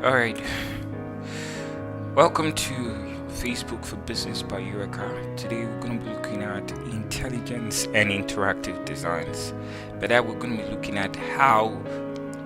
All right, welcome to Facebook for Business by Eureka. Today we're going to be looking at intelligence and interactive designs. By that, we're going to be looking at how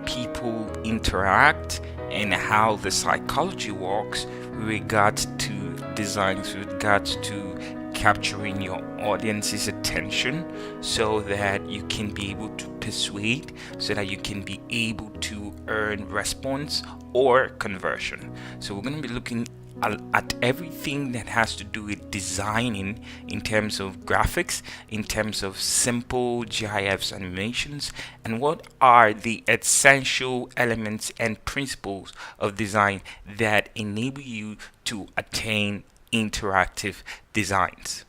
people interact and how the psychology works with regards to designs, with regards to capturing your audience's attention so that you can be able to persuade, so that you can be able to earn response or conversion. So we're going to be looking at everything that has to do with designing in terms of graphics, in terms of simple GIFs animations, and what are the essential elements and principles of design that enable you to attain interactive designs.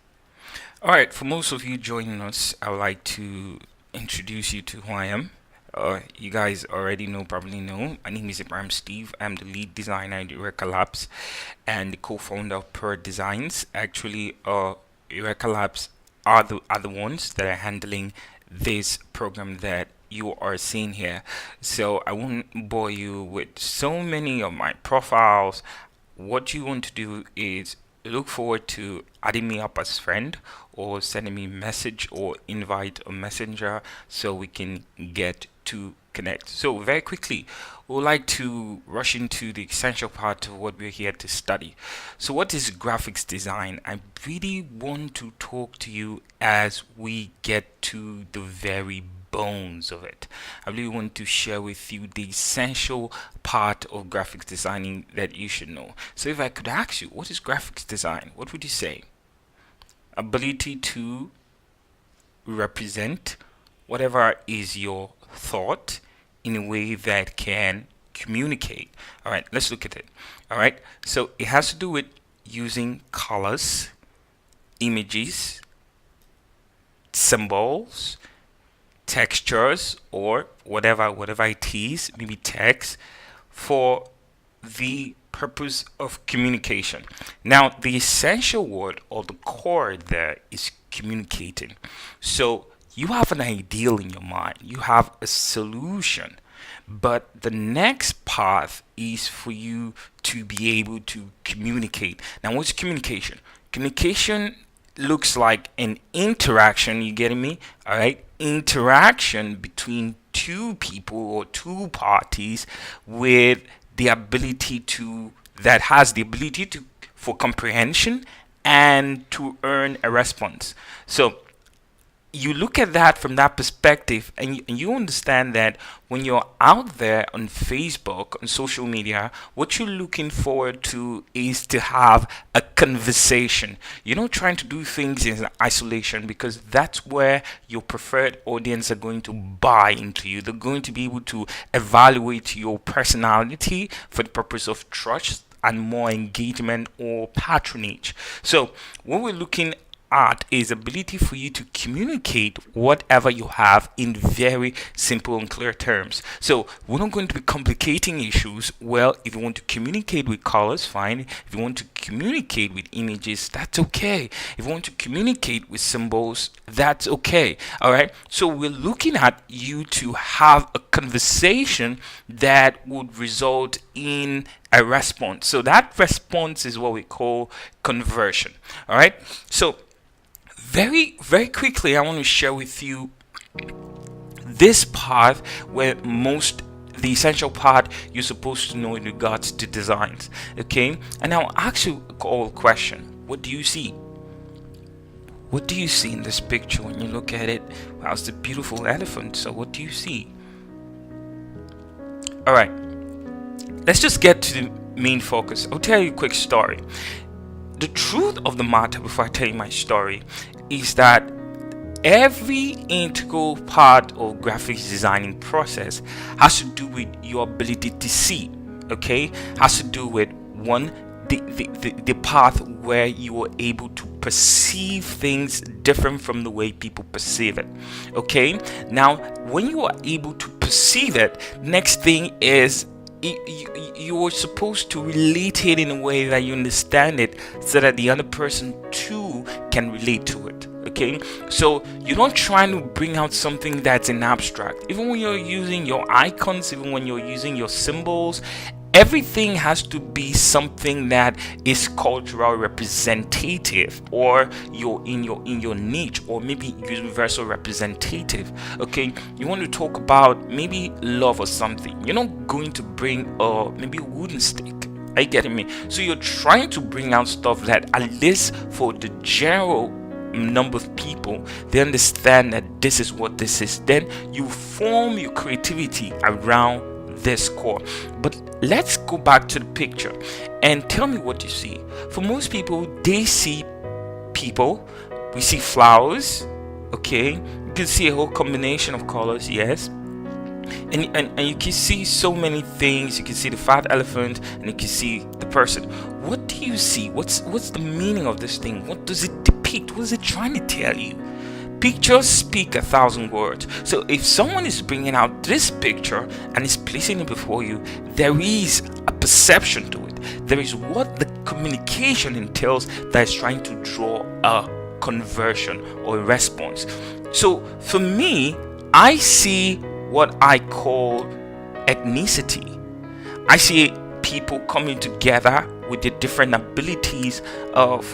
All right, for most of you joining us, I would like to introduce you to who I am. You guys already probably know. My name is Ibrahim Steve. I'm the lead designer at Eureka Labs and the co-founder of Per Designs. Actually, Eureka Labs are the ones that are handling this program that you are seeing here. So I won't bore you with so many of my profiles. What you want to do is look forward to adding me up as friend or sending me a message or invite a messenger so we can get to connect. So very quickly, we would like to rush into the essential part of what we're here to study. So what is graphics design? I really want to talk to you as we get to the very bones of it. I really want to share with you the essential part of graphics designing that you should know. So if I could ask you, what is graphics design? What would you say? Ability to represent whatever is your thought in a way that can communicate. All right, let's look at it. All right, so it has to do with using colors, images, symbols, textures, or whatever it is, maybe text, for the purpose of communication. Now, the essential word or the core there is communicating. So you have an ideal in your mind, you have a solution, but the next path is for you to be able to communicate. Now, what's communication? Communication looks like an interaction, you getting me? All right, interaction between two people or two parties with the ability to that has the ability to for comprehension and to earn a response. So you look at that from that perspective, and you understand that when you're out there on Facebook, on social media, what you're looking forward to is to have a conversation. You're not trying to do things in isolation, because that's where your preferred audience are going to buy into you. They're going to be able to evaluate your personality for the purpose of trust and more engagement or patronage. So what we're looking art is ability for you to communicate whatever you have in very simple and clear terms. So we're not going to be complicating issues. Well, if you want to communicate with colors, fine. If you want to communicate with images, that's okay. If you want to communicate with symbols, that's okay. All right, so we're looking at you to have a conversation that would result in a response. So that response is what we call conversion. All right, so very quickly, I want to share with you this part where the essential part you're supposed to know in regards to designs. Okay, and I'll ask you a question. What do you see? What do you see in this picture when you look at it? Wow, it's a beautiful elephant. So what do you see? All right, let's just get to the main focus. I'll tell you a quick story. The truth of the matter, before I tell you my story, is that every integral part of graphics designing process has to do with your ability to see. Okay, has to do with one, the path where you are able to perceive things different from the way people perceive it. Okay, now when you are able to perceive it, next thing is you are supposed to relate it in a way that you understand it, so that the other person too can relate to it. Okay, so you're not trying to bring out something that's in abstract. Even when you're using your icons, even when you're using your symbols, everything has to be something that is cultural representative, or in your niche, or maybe universal representative. Okay, you want to talk about maybe love or something. You're not going to bring maybe a wooden stick. Are you getting me? So you're trying to bring out stuff that, at least for the general number of people, they understand that this is what this is. Then you form your creativity around this core. But let's go back to the picture and tell me what you see. For most people, they see people, we see flowers. Okay, you can see a whole combination of colors, yes. And you can see so many things. You can see the fat elephant, and you can see the person. What do you see? What's the meaning of this thing? What does it depict? What is it trying to tell you? Pictures speak 1,000 words. So if someone is bringing out this picture and is placing it before you, there is a perception to it. There is what the communication entails that is trying to draw a conversion or a response. So for me, I see what I call ethnicity. I see people coming together with the different abilities, with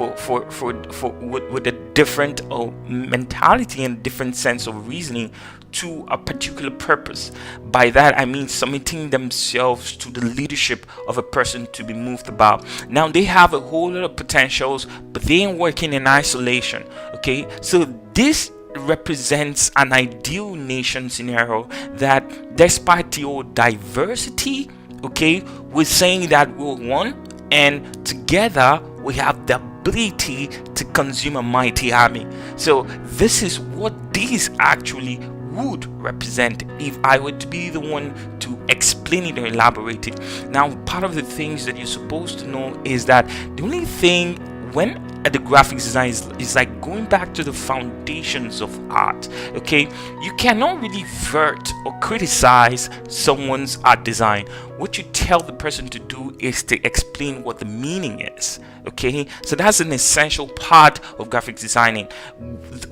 a different mentality and different sense of reasoning to a particular purpose. By that I mean submitting themselves to the leadership of a person to be moved about. Now they have a whole lot of potentials, but they ain't working in isolation. Okay, so this represents an ideal nation scenario that, despite the diversity, okay, we're saying that we're one, and together we have the ability to consume a mighty army. So this is what these actually would represent if I were to be the one to explain it or elaborate it. Now, part of the things that you're supposed to know is that the only thing when the graphics design is like going back to the foundations of art. Okay, you cannot really vert or criticize someone's art design. What you tell the person to do is to explain what the meaning is. Okay, so that's an essential part of graphics designing.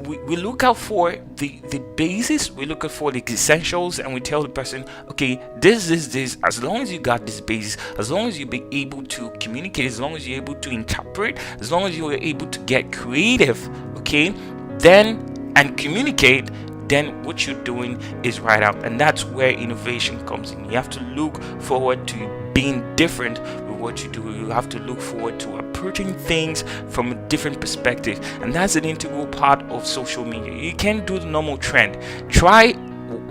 We look out for the basis, we look out for the essentials, and we tell the person, okay, this is this. As long as you got this basis, as long as you be able to communicate, as long as you're able to interpret, as long as you're able to get creative, okay, then and communicate, then what you're doing is right up. And that's where innovation comes in. You have to look forward to being different with what you do. You have to look forward to approaching things from a different perspective, and that's an integral part of social media. You can't do the normal trend. Try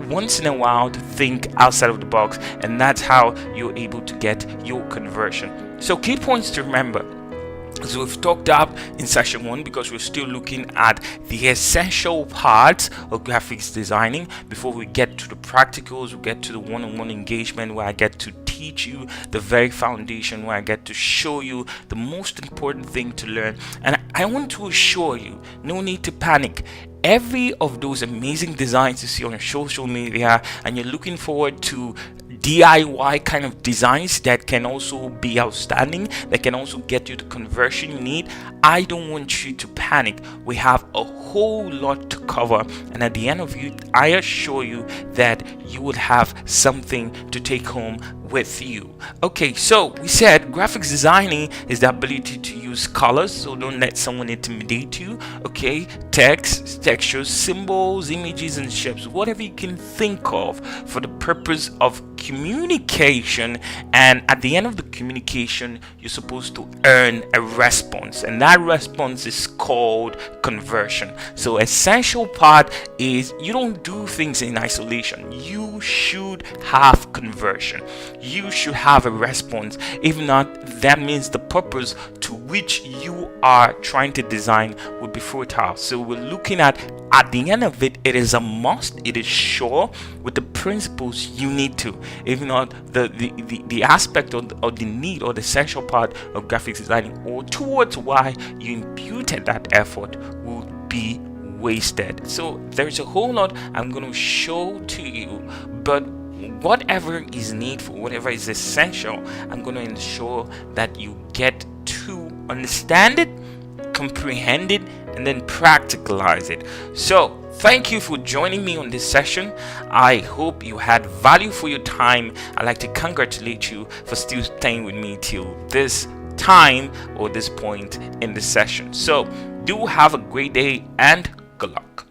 once in a while to think outside of the box, and that's how you're able to get your conversion. So key points to remember. So we've talked up in session 1, because we're still looking at the essential parts of graphics designing before we get to the practicals. We get to the one-on-one engagement, where I get to teach you the very foundation, where I get to show you the most important thing to learn. And I want to assure you, no need to panic. Every of those amazing designs you see on your social media, and you're looking forward to DIY kind of designs that can also be outstanding, that can also get you the conversion you need, I don't want you to panic. We have a whole lot to cover, and at the end of it, I assure you that you will have something to take home with you. Okay, so we said graphics designing is the ability to use colors, so don't let someone intimidate you. Okay, text, textures, symbols, images, and shapes, whatever you can think of for the purpose of communication. And at the end of the communication, you're supposed to earn a response, and that response is called conversion. So essential part is you don't do things in isolation. You should have conversion. You should have a response. If not, that means the purpose to which you are trying to design will be fertile. So we're looking at the end of it, it is a must, it is sure, with the principles you need to. If not, the aspect of the need or the essential part of graphics designing, or towards why you imputed that effort, will be wasted. So there's a whole lot I'm going to show to you, but whatever is needful, whatever is essential, I'm going to ensure that you get to understand it, comprehend it, and then practicalize it. So Thank you for joining me on this session. I hope you had value for your time. I'd like to congratulate you for still staying with me till this time or this point in the session. So do have a great day and good luck.